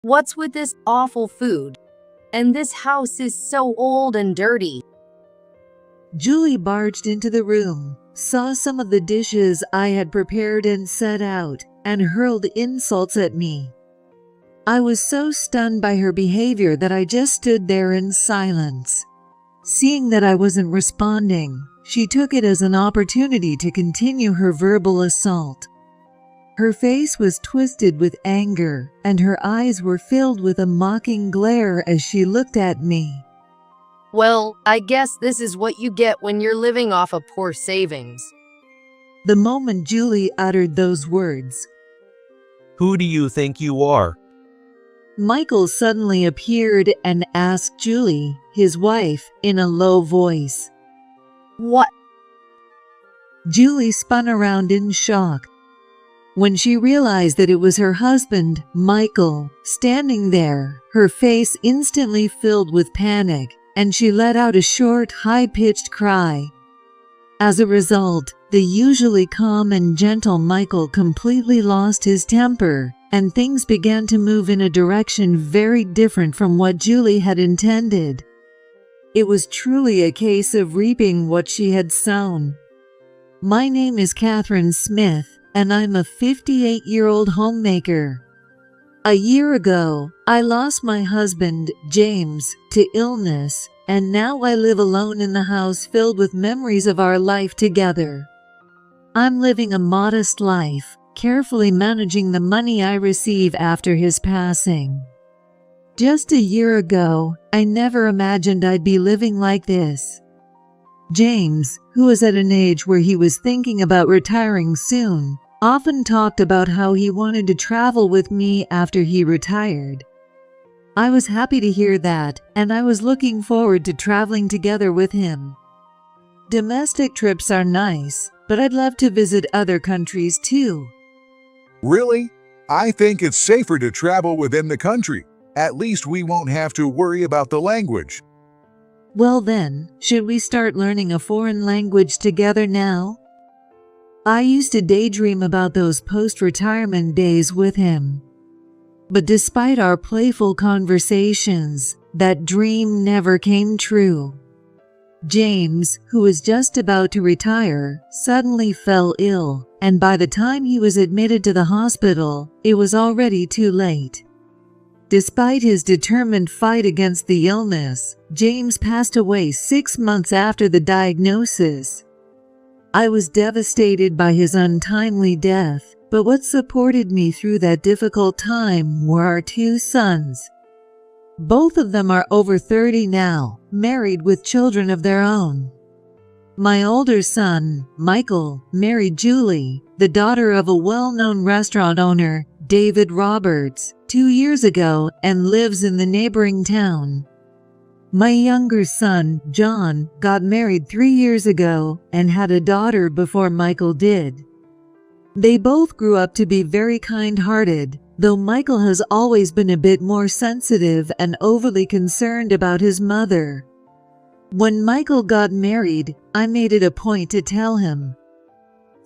What's with this awful food? And this house is so old and dirty. Julie barged into the room, saw some of the dishes I had prepared and set out, and hurled insults at me. I was so stunned by her behavior that I just stood there in silence. Seeing that I wasn't responding, she took it as an opportunity to continue her verbal assault. Her face was twisted with anger, and her eyes were filled with a mocking glare as she looked at me. Well, I guess this is what you get when you're living off of poor savings. The moment Julie uttered those words, Who do you think you are? Michael suddenly appeared and asked Julie, his wife, in a low voice. What? Julie spun around in shock. When she realized that it was her husband, Michael, standing there, her face instantly filled with panic, and she let out a short, high-pitched cry. As a result, the usually calm and gentle Michael completely lost his temper, and things began to move in a direction very different from what Julie had intended. It was truly a case of reaping what she had sown. My name is Catherine Smith, and I'm a 58-year-old homemaker. A year ago, I lost my husband, James, to illness, and now I live alone in the house filled with memories of our life together. I'm living a modest life, carefully managing the money I receive after his passing. Just a year ago, I never imagined I'd be living like this. James, who was at an age where he was thinking about retiring soon, often talked about how he wanted to travel with me after he retired. I was happy to hear that, and I was looking forward to traveling together with him. Domestic trips are nice, but I'd love to visit other countries too. Really? I think it's safer to travel within the country. At least we won't have to worry about the language. Well then, should we start learning a foreign language together now? I used to daydream about those post-retirement days with him. But despite our playful conversations, that dream never came true. James, who was just about to retire, suddenly fell ill, and by the time he was admitted to the hospital, it was already too late. Despite his determined fight against the illness, James passed away 6 months after the diagnosis. I was devastated by his untimely death, but what supported me through that difficult time were our 2 sons. Both of them are over 30 now, married with children of their own. My older son, Michael, married Julie, the daughter of a well-known restaurant owner, David Roberts, 2 years ago and lives in the neighboring town. My younger son, John, got married 3 years ago and had a daughter before Michael did. They both grew up to be very kind-hearted, though Michael has always been a bit more sensitive and overly concerned about his mother. When Michael got married, I made it a point to tell him,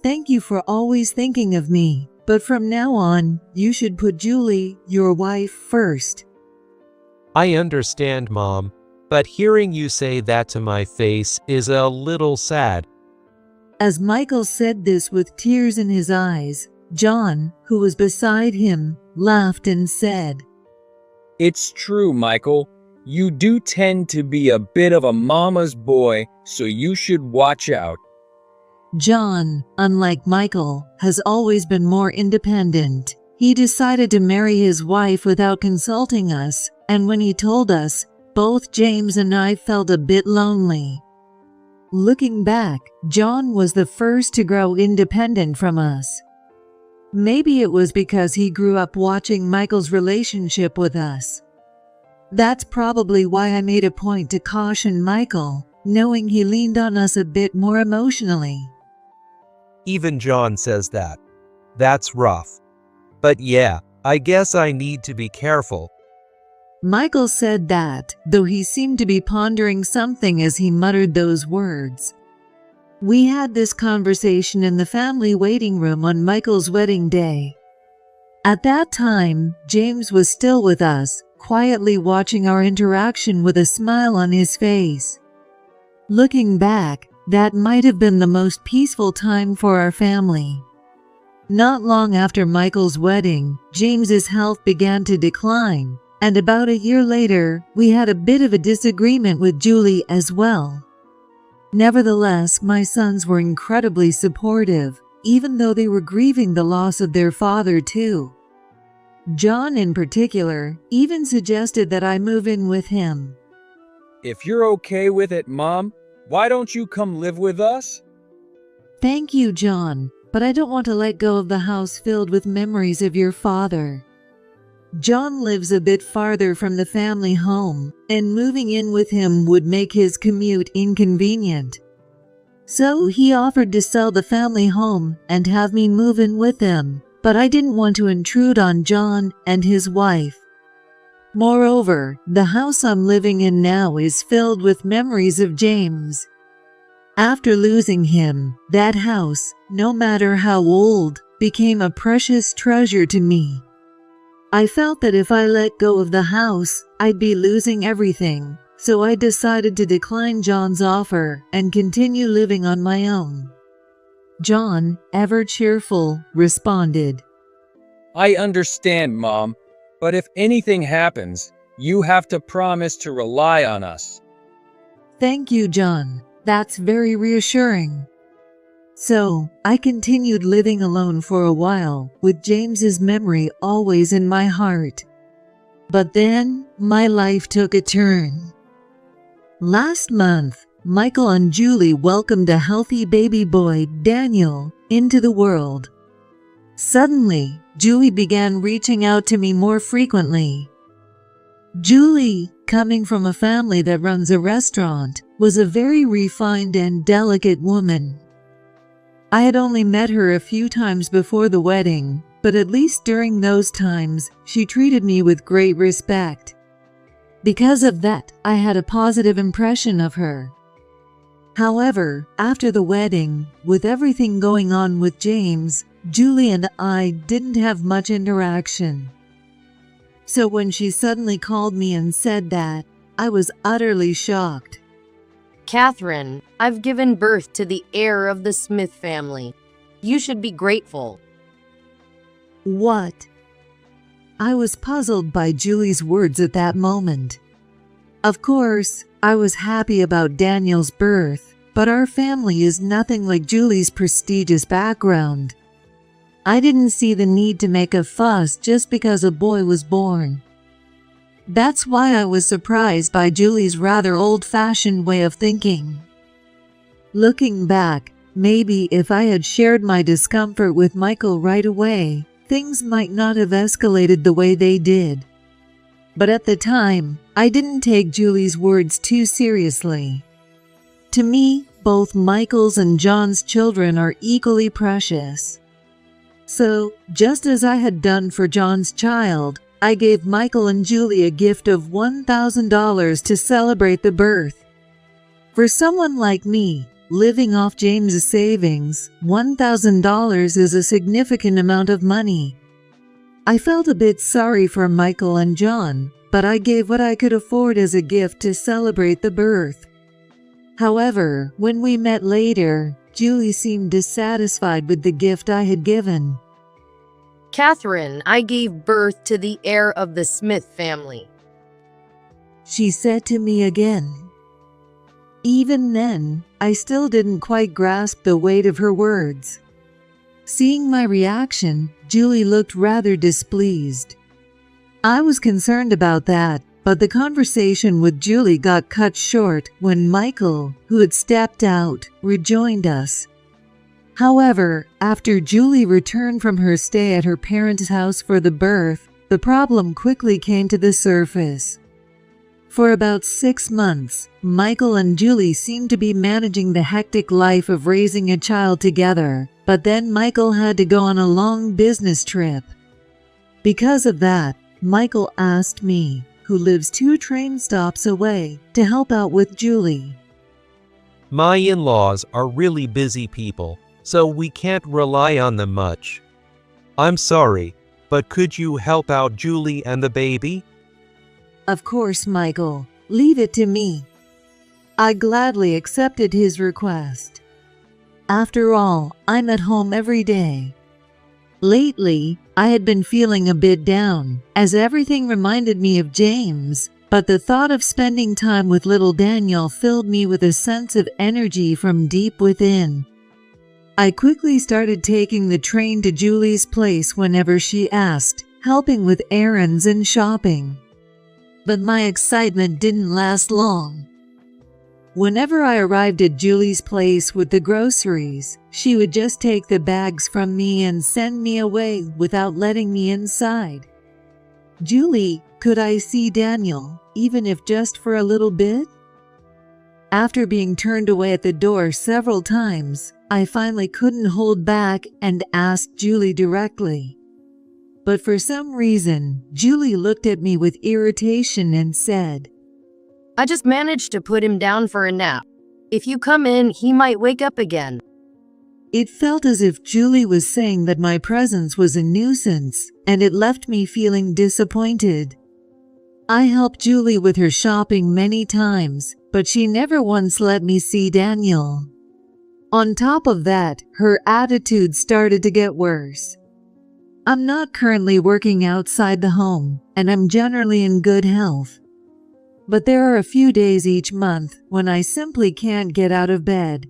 "Thank you for always thinking of me, but from now on, you should put Julie, your wife, first." I understand, Mom, but hearing you say that to my face is a little sad. As Michael said this with tears in his eyes, John, who was beside him, laughed and said, "It's true, Michael. You do tend to be a bit of a mama's boy, so you should watch out." John, unlike Michael, has always been more independent. He decided to marry his wife without consulting us, and when he told us, both James and I felt a bit lonely. Looking back, John was the first to grow independent from us. Maybe it was because he grew up watching Michael's relationship with us. That's probably why I made a point to caution Michael, knowing he leaned on us a bit more emotionally. Even John says that. That's rough. But yeah, I guess I need to be careful. Michael said that, though he seemed to be pondering something as he muttered those words. We had this conversation in the family waiting room on Michael's wedding day. At that time, James was still with us, quietly watching our interaction with a smile on his face. Looking back, that might have been the most peaceful time for our family. Not long after Michael's wedding, James's health began to decline, and about a year later, we had a bit of a disagreement with Julie as well. Nevertheless, my sons were incredibly supportive, even though they were grieving the loss of their father too. John in particular even suggested that I move in with him. If you're okay with it, Mom, why don't you come live with us? Thank you, John, but I don't want to let go of the house filled with memories of your father. John lives a bit farther from the family home, and moving in with him would make his commute inconvenient. So he offered to sell the family home and have me move in with him, but I didn't want to intrude on John and his wife. Moreover, the house I'm living in now is filled with memories of James. After losing him, that house, no matter how old, became a precious treasure to me. I felt that if I let go of the house, I'd be losing everything, so I decided to decline John's offer and continue living on my own. John, ever cheerful, responded, I understand, Mom, but if anything happens, you have to promise to rely on us. Thank you, John. That's very reassuring. So, I continued living alone for a while, with James's memory always in my heart. But then, my life took a turn. Last month, Michael and Julie welcomed a healthy baby boy, Daniel, into the world. Suddenly, Julie began reaching out to me more frequently. Julie, coming from a family that runs a restaurant, was a very refined and delicate woman. I had only met her a few times before the wedding, but at least during those times, she treated me with great respect. Because of that, I had a positive impression of her. However, after the wedding, with everything going on with James, Julie and I didn't have much interaction. So when she suddenly called me and said that, I was utterly shocked. Catherine, I've given birth to the heir of the Smith family. You should be grateful. What? I was puzzled by Julie's words at that moment. Of course, I was happy about Daniel's birth, but our family is nothing like Julie's prestigious background. I didn't see the need to make a fuss just because a boy was born. That's why I was surprised by Julie's rather old-fashioned way of thinking. Looking back, maybe if I had shared my discomfort with Michael right away, things might not have escalated the way they did. But at the time, I didn't take Julie's words too seriously. To me, both Michael's and John's children are equally precious. So, just as I had done for John's child, I gave Michael and Julie a gift of $1,000 to celebrate the birth. For someone like me, living off James's savings, $1,000 is a significant amount of money. I felt a bit sorry for Michael and John, but I gave what I could afford as a gift to celebrate the birth. However, when we met later, Julie seemed dissatisfied with the gift I had given. Catherine, I gave birth to the heir of the Smith family. She said to me again. Even then, I still didn't quite grasp the weight of her words. Seeing my reaction, Julie looked rather displeased. I was concerned about that, but the conversation with Julie got cut short when Michael, who had stepped out, rejoined us. However, after Julie returned from her stay at her parents' house for the birth, the problem quickly came to the surface. For about 6 months, Michael and Julie seemed to be managing the hectic life of raising a child together, but then Michael had to go on a long business trip. Because of that, Michael asked me, who lives 2 train stops away, to help out with Julie. My in-laws are really busy people, so we can't rely on them much. I'm sorry, but could you help out Julie and the baby? Of course, Michael. Leave it to me. I gladly accepted his request. After all, I'm at home every day. Lately, I had been feeling a bit down, as everything reminded me of James, but the thought of spending time with little Daniel filled me with a sense of energy from deep within. I quickly started taking the train to Julie's place whenever she asked, helping with errands and shopping. But my excitement didn't last long. Whenever I arrived at Julie's place with the groceries, she would just take the bags from me and send me away without letting me inside. "Julie, could I see Daniel, even if just for a little bit?" After being turned away at the door several times, I finally couldn't hold back and asked Julie directly. But for some reason, Julie looked at me with irritation and said, I just managed to put him down for a nap. If you come in, he might wake up again. It felt as if Julie was saying that my presence was a nuisance, and it left me feeling disappointed. I helped Julie with her shopping many times, but she never once let me see Daniel. On top of that, her attitude started to get worse. I'm not currently working outside the home, and I'm generally in good health. But there are a few days each month when I simply can't get out of bed.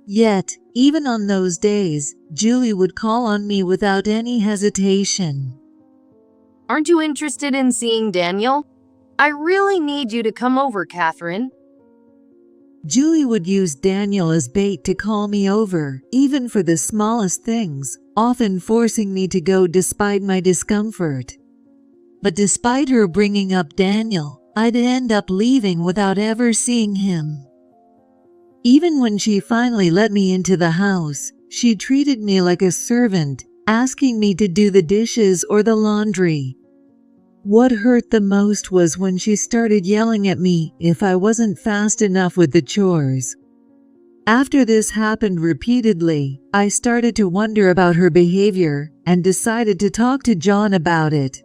Yet, even on those days, Julie would call on me without any hesitation. Aren't you interested in seeing Daniel? I really need you to come over, Catherine. Julie would use Daniel as bait to call me over, even for the smallest things, often forcing me to go despite my discomfort. But despite her bringing up Daniel, I'd end up leaving without ever seeing him. Even when she finally let me into the house, she treated me like a servant, asking me to do the dishes or the laundry. What hurt the most was when she started yelling at me if I wasn't fast enough with the chores. After this happened repeatedly, I started to wonder about her behavior and decided to talk to John about it.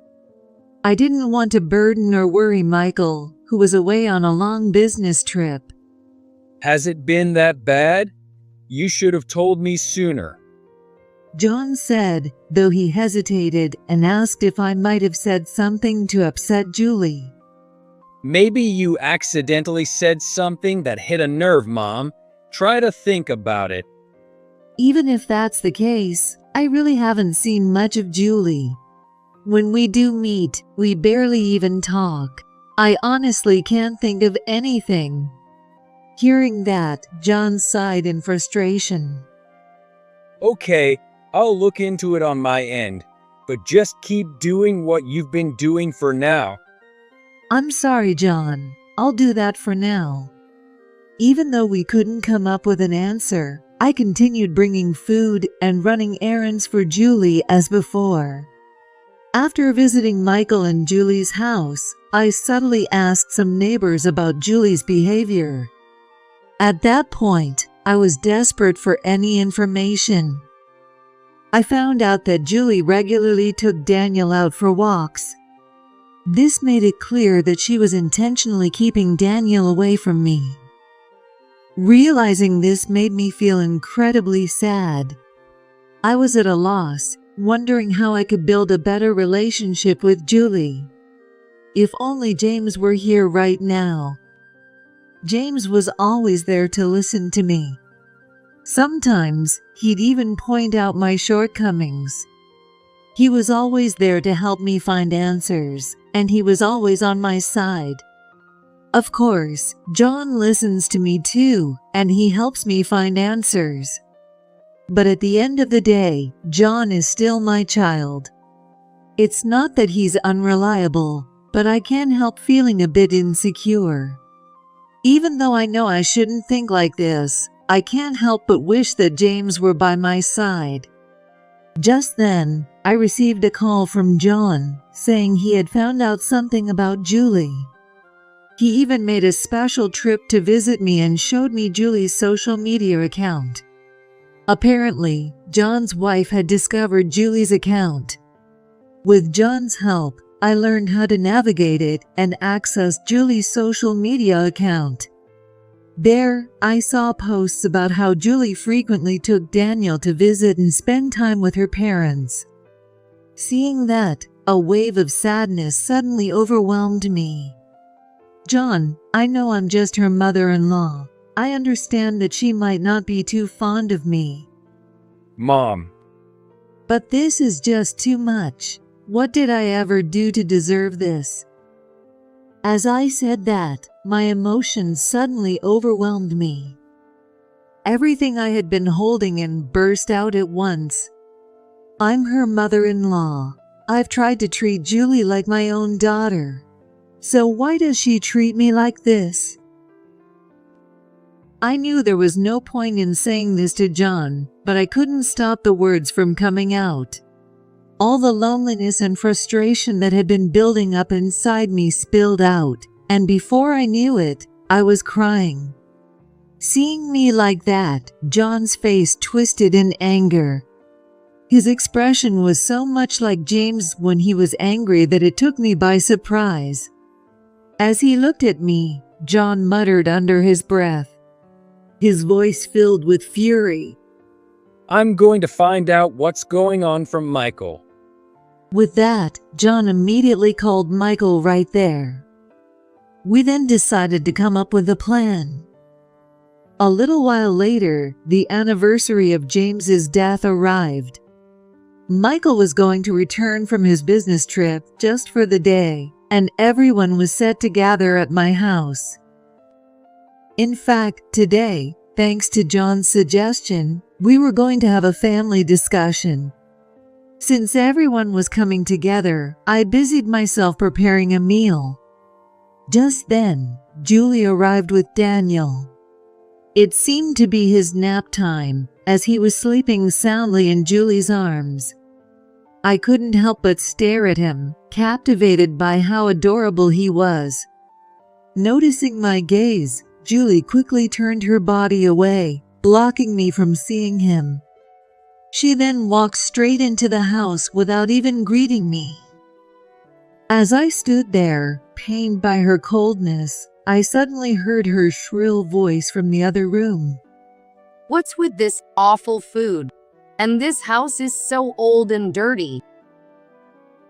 I didn't want to burden or worry Michael, who was away on a long business trip. Has it been that bad? You should have told me sooner. John said, though he hesitated and asked if I might have said something to upset Julie. Maybe you accidentally said something that hit a nerve, Mom. Try to think about it. Even if that's the case, I really haven't seen much of Julie. When we do meet, we barely even talk. I honestly can't think of anything. Hearing that, John sighed in frustration. Okay, I'll look into it on my end, but just keep doing what you've been doing for now. I'm sorry, John. I'll do that for now. Even though we couldn't come up with an answer, I continued bringing food and running errands for Julie as before. After visiting Michael and Julie's house, I subtly asked some neighbors about Julie's behavior. At that point, I was desperate for any information. I found out that Julie regularly took Daniel out for walks. This made it clear that she was intentionally keeping Daniel away from me. Realizing this made me feel incredibly sad. I was at a loss, wondering how I could build a better relationship with Julie. If only James were here right now. James was always there to listen to me. Sometimes, he'd even point out my shortcomings. He was always there to help me find answers, and he was always on my side. Of course, John listens to me too, and he helps me find answers. But at the end of the day, John is still my child. It's not that he's unreliable, but I can't help feeling a bit insecure. Even though I know I shouldn't think like this, I can't help but wish that James were by my side. Just then, I received a call from John, saying he had found out something about Julie. He even made a special trip to visit me and showed me Julie's social media account. Apparently, John's wife had discovered Julie's account. With John's help, I learned how to navigate it and access Julie's social media account. There, I saw posts about how Julie frequently took Daniel to visit and spend time with her parents. Seeing that, a wave of sadness suddenly overwhelmed me. John, I know I'm just her mother-in-law. I understand that she might not be too fond of me. Mom. But this is just too much. What did I ever do to deserve this? As I said that, my emotions suddenly overwhelmed me. Everything I had been holding in burst out at once. I'm her mother-in-law. I've tried to treat Julie like my own daughter. So why does she treat me like this? I knew there was no point in saying this to John, but I couldn't stop the words from coming out. All the loneliness and frustration that had been building up inside me spilled out, and before I knew it, I was crying. Seeing me like that, John's face twisted in anger. His expression was so much like James when he was angry that it took me by surprise. As he looked at me, John muttered under his breath, his voice filled with fury. I'm going to find out what's going on from Michael. With that, John immediately called Michael right there. We then decided to come up with a plan. A little while later, the anniversary of James's death arrived. Michael was going to return from his business trip just for the day, and everyone was set to gather at my house. In fact, today, thanks to John's suggestion, we were going to have a family discussion. Since everyone was coming together, I busied myself preparing a meal. Just then, Julie arrived with Daniel. It seemed to be his nap time, as he was sleeping soundly in Julie's arms. I couldn't help but stare at him, captivated by how adorable he was. Noticing my gaze, Julie quickly turned her body away, blocking me from seeing him. She then walked straight into the house without even greeting me. As I stood there, pained by her coldness, I suddenly heard her shrill voice from the other room. What's with this awful food? And this house is so old and dirty.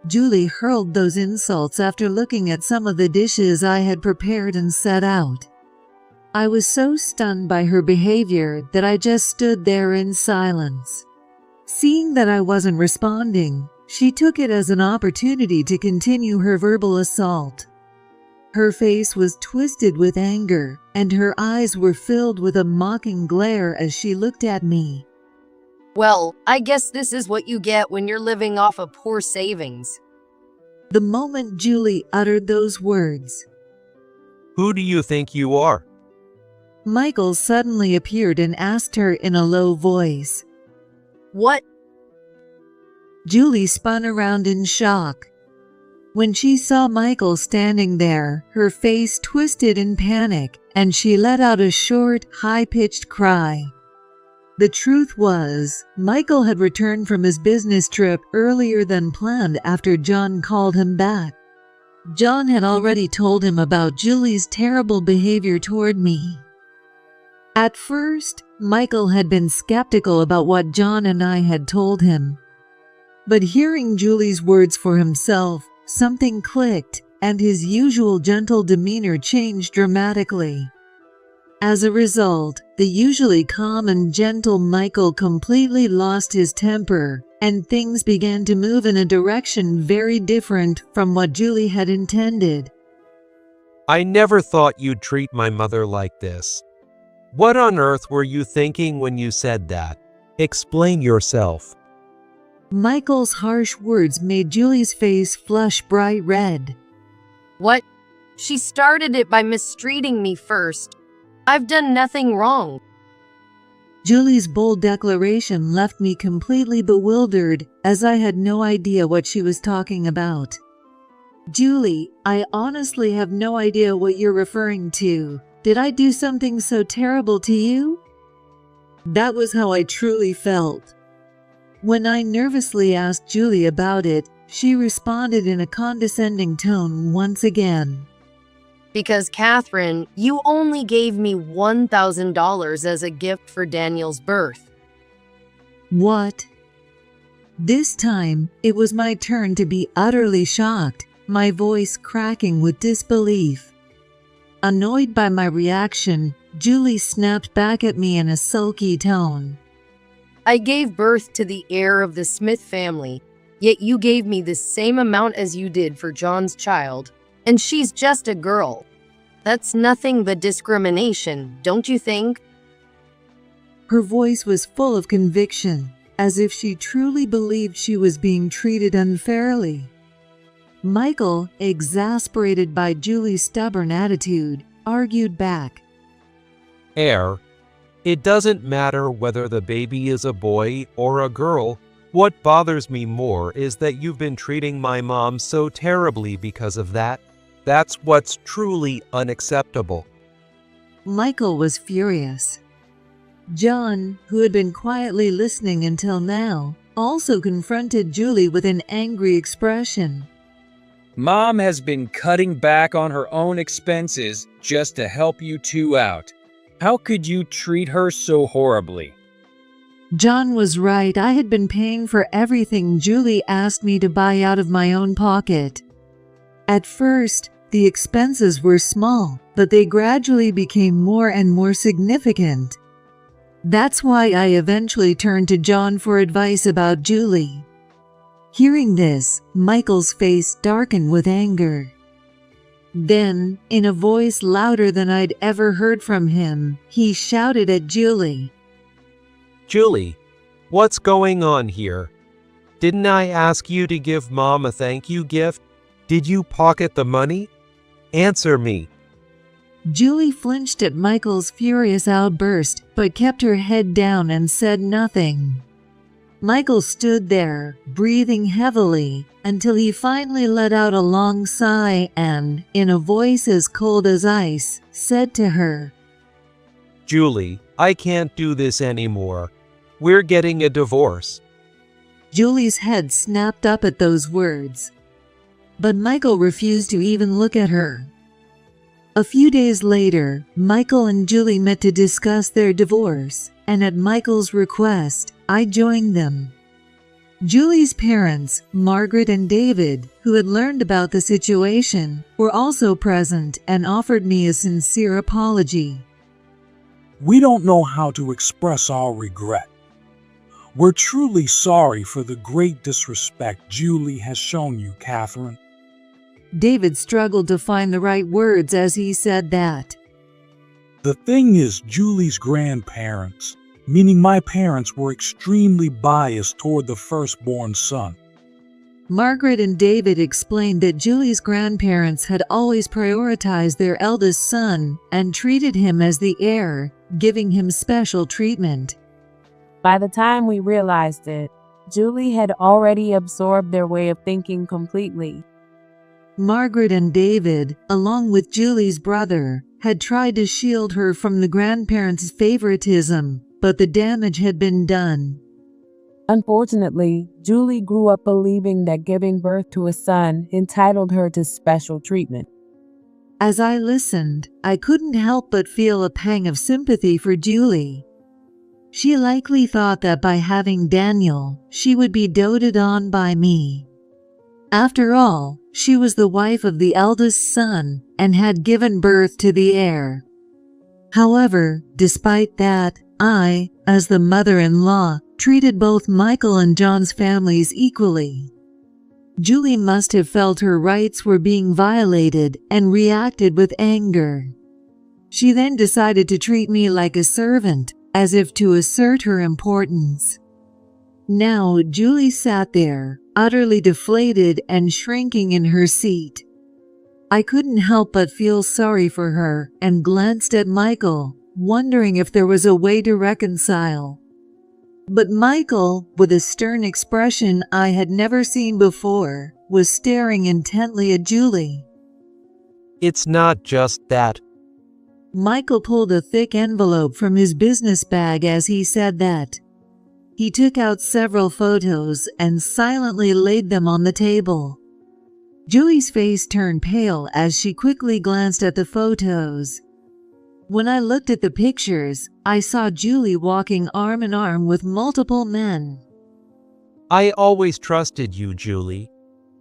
Julie hurled those insults after looking at some of the dishes I had prepared and set out. I was so stunned by her behavior that I just stood there in silence. Seeing that I wasn't responding, she took it as an opportunity to continue her verbal assault. Her face was twisted with anger, and her eyes were filled with a mocking glare as she looked at me. Well, I guess this is what you get when you're living off of poor savings. The moment Julie uttered those words, Who do you think you are? Michael suddenly appeared and asked her in a low voice. What? Julie spun around in shock. When she saw Michael standing there, her face twisted in panic, and she let out a short, high-pitched cry. The truth was, Michael had returned from his business trip earlier than planned after John called him back. John had already told him about Julie's terrible behavior toward me. At first, Michael had been skeptical about what John and I had told him. But hearing Julie's words for himself, something clicked, and his usual gentle demeanor changed dramatically. As a result, the usually calm and gentle Michael completely lost his temper, and things began to move in a direction very different from what Julie had intended. I never thought you'd treat my mother like this. What on earth were you thinking when you said that? Explain yourself. Michael's harsh words made Julie's face flush bright red. What? She started it by mistreating me first. I've done nothing wrong. Julie's bold declaration left me completely bewildered, as I had no idea what she was talking about. Julie, I honestly have no idea what you're referring to. Did I do something so terrible to you? That was how I truly felt. When I nervously asked Julie about it, She responded in a condescending tone once again. Because, Catherine, you only gave me $1,000 as a gift for Daniel's birth. What? This time, it was my turn to be utterly shocked, my voice cracking with disbelief. Annoyed by my reaction, Julie snapped back at me in a sulky tone. I gave birth to the heir of the Smith family, yet you gave me the same amount as you did for John's child, and she's just a girl. That's nothing but discrimination, don't you think? Her voice was full of conviction, as if she truly believed she was being treated unfairly. Michael, exasperated by Julie's stubborn attitude, argued back. Heir, it doesn't matter whether the baby is a boy or a girl. What bothers me more is that you've been treating my mom so terribly because of that. That's what's truly unacceptable. Michael was furious. John, who had been quietly listening until now, also confronted Julie with an angry expression. Mom has been cutting back on her own expenses just to help you two out. How could you treat her so horribly? John was right. I had been paying for everything Julie asked me to buy out of my own pocket. At first, the expenses were small, but they gradually became more and more significant. That's why I eventually turned to John for advice about Julie. Hearing this, Michael's face darkened with anger. Then, in a voice louder than I'd ever heard from him, he shouted at Julie. Julie, what's going on here? Didn't I ask you to give Mom a thank you gift? Did you pocket the money? Answer me. Julie flinched at Michael's furious outburst, but kept her head down and said nothing. Michael stood there, breathing heavily, until he finally let out a long sigh and, in a voice as cold as ice, said to her, Julie, I can't do this anymore. We're getting a divorce. Julie's head snapped up at those words. But Michael refused to even look at her. A few days later, Michael and Julie met to discuss their divorce, and at Michael's request, I joined them. Julie's parents, Margaret and David, who had learned about the situation, were also present and offered me a sincere apology. We don't know how to express our regret. We're truly sorry for the great disrespect Julie has shown you, Catherine. David struggled to find the right words as he said that. The thing is, Julie's grandparents, meaning my parents, were extremely biased toward the firstborn son. Margaret and David explained that Julie's grandparents had always prioritized their eldest son and treated him as the heir, giving him special treatment. By the time we realized it, Julie had already absorbed their way of thinking completely. Margaret and David, along with Julie's brother, had tried to shield her from the grandparents' favoritism, but the damage had been done. Unfortunately, Julie grew up believing that giving birth to a son entitled her to special treatment. As I listened, I couldn't help but feel a pang of sympathy for Julie. She likely thought that by having Daniel, she would be doted on by me. After all, she was the wife of the eldest son and had given birth to the heir. However, despite that, I, as the mother-in-law, treated both Michael and John's families equally. Julie must have felt her rights were being violated and reacted with anger. She then decided to treat me like a servant, as if to assert her importance. Now Julie sat there, utterly deflated and shrinking in her seat. I couldn't help but feel sorry for her and glanced at Michael, wondering if there was a way to reconcile. But Michael, with a stern expression I had never seen before, was staring intently at Julie. It's not just that. Michael pulled a thick envelope from his business bag as he said that. He took out several photos and silently laid them on the table. Julie's face turned pale as she quickly glanced at the photos. When I looked at the pictures, I saw Julie walking arm in arm with multiple men. I always trusted you, Julie,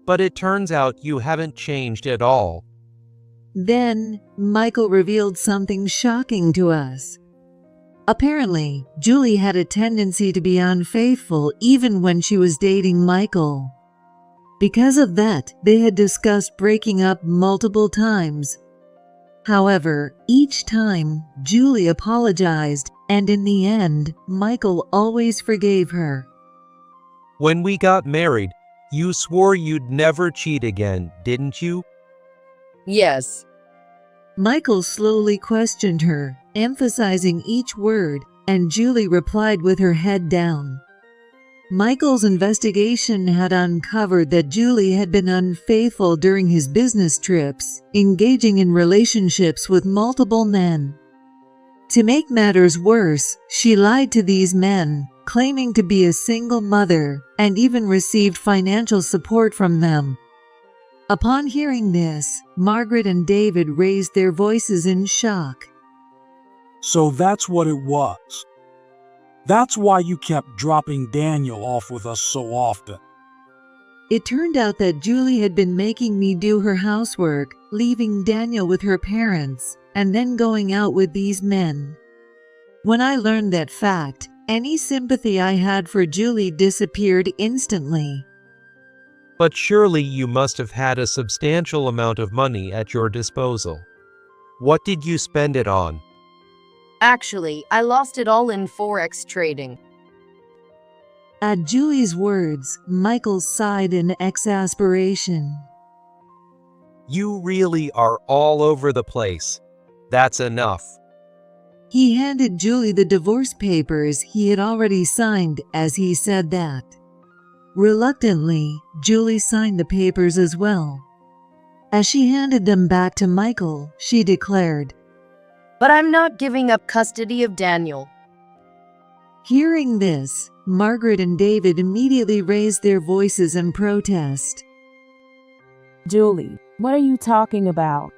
but it turns out you haven't changed at all. Then, Michael revealed something shocking to us. Apparently, Julie had a tendency to be unfaithful even when she was dating Michael. Because of that, they had discussed breaking up multiple times. However, each time, Julie apologized, and in the end, Michael always forgave her. When we got married, you swore you'd never cheat again, didn't you? Yes. Michael slowly questioned her, emphasizing each word, and Julie replied with her head down. Michael's investigation had uncovered that Julie had been unfaithful during his business trips, engaging in relationships with multiple men. To make matters worse, she lied to these men, claiming to be a single mother, and even received financial support from them. Upon hearing this, Margaret and David raised their voices in shock. So that's what it was. That's why you kept dropping Daniel off with us so often. It turned out that Julie had been making me do her housework, leaving Daniel with her parents, and then going out with these men. When I learned that fact, any sympathy I had for Julie disappeared instantly. But surely you must have had a substantial amount of money at your disposal. What did you spend it on? Actually, I lost it all in Forex trading. At Julie's words, Michael sighed in exasperation. You really are all over the place. That's enough. He handed Julie the divorce papers he had already signed as he said that. Reluctantly, Julie signed the papers as well. As she handed them back to Michael, she declared, But I'm not giving up custody of Daniel. Hearing this, Margaret and David immediately raised their voices in protest. Julie, what are you talking about?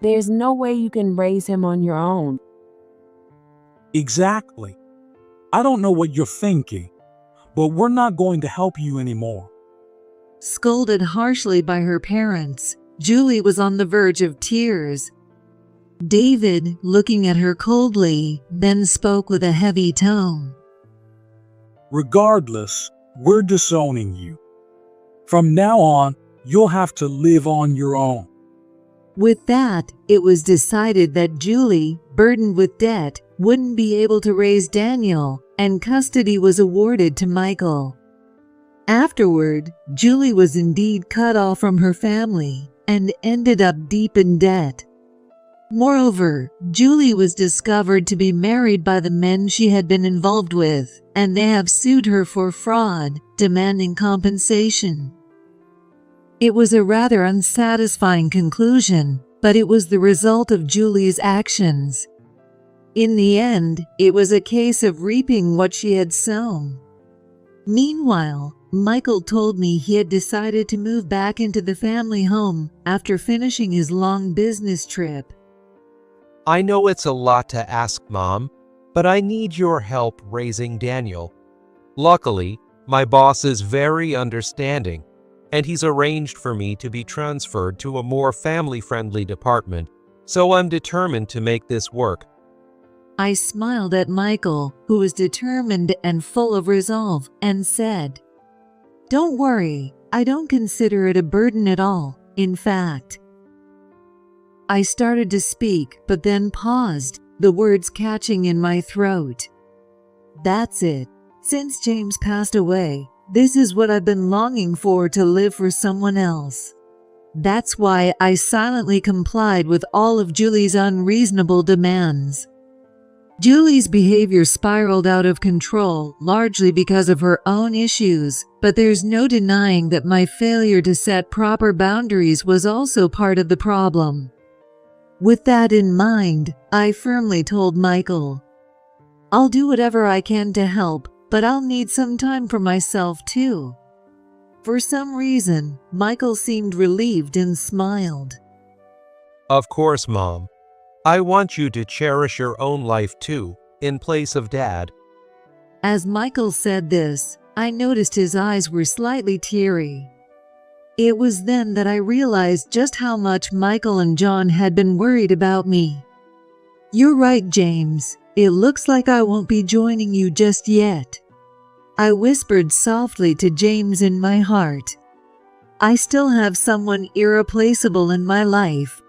There's no way you can raise him on your own. Exactly. I don't know what you're thinking, but we're not going to help you anymore. Scolded harshly by her parents, Julie was on the verge of tears. David, looking at her coldly, then spoke with a heavy tone. Regardless, we're disowning you. From now on, you'll have to live on your own. With that, it was decided that Julie, burdened with debt, wouldn't be able to raise Daniel, and custody was awarded to Michael. Afterward, Julie was indeed cut off from her family and ended up deep in debt. Moreover, Julie was discovered to be married by the men she had been involved with, and they have sued her for fraud, demanding compensation. It was a rather unsatisfying conclusion, but it was the result of Julie's actions. In the end, it was a case of reaping what she had sown. Meanwhile, Michael told me he had decided to move back into the family home after finishing his long business trip. I know it's a lot to ask, Mom, but I need your help raising Daniel. Luckily, my boss is very understanding, and he's arranged for me to be transferred to a more family-friendly department, so I'm determined to make this work. I smiled at Michael, who was determined and full of resolve, and said, "Don't worry, I don't consider it a burden at all. In fact." I started to speak, but then paused, the words catching in my throat. That's it. Since James passed away, this is what I've been longing for, to live for someone else. That's why I silently complied with all of Julie's unreasonable demands. Julie's behavior spiraled out of control, largely because of her own issues, but there's no denying that my failure to set proper boundaries was also part of the problem. With that in mind, I firmly told Michael, "I'll do whatever I can to help, but I'll need some time for myself too. For some reason, Michael seemed relieved and smiled. Of course, Mom. I want you to cherish your own life too, in place of Dad. As Michael said this, I noticed his eyes were slightly teary. It was then that I realized just how much Michael and John had been worried about me. You're right, James. It looks like I won't be joining you just yet. I whispered softly to James in my heart. I still have someone irreplaceable in my life.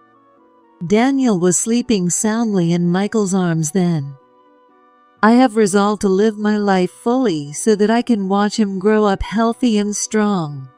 Daniel was sleeping soundly in Michael's arms then. I have resolved to live my life fully so that I can watch him grow up healthy and strong.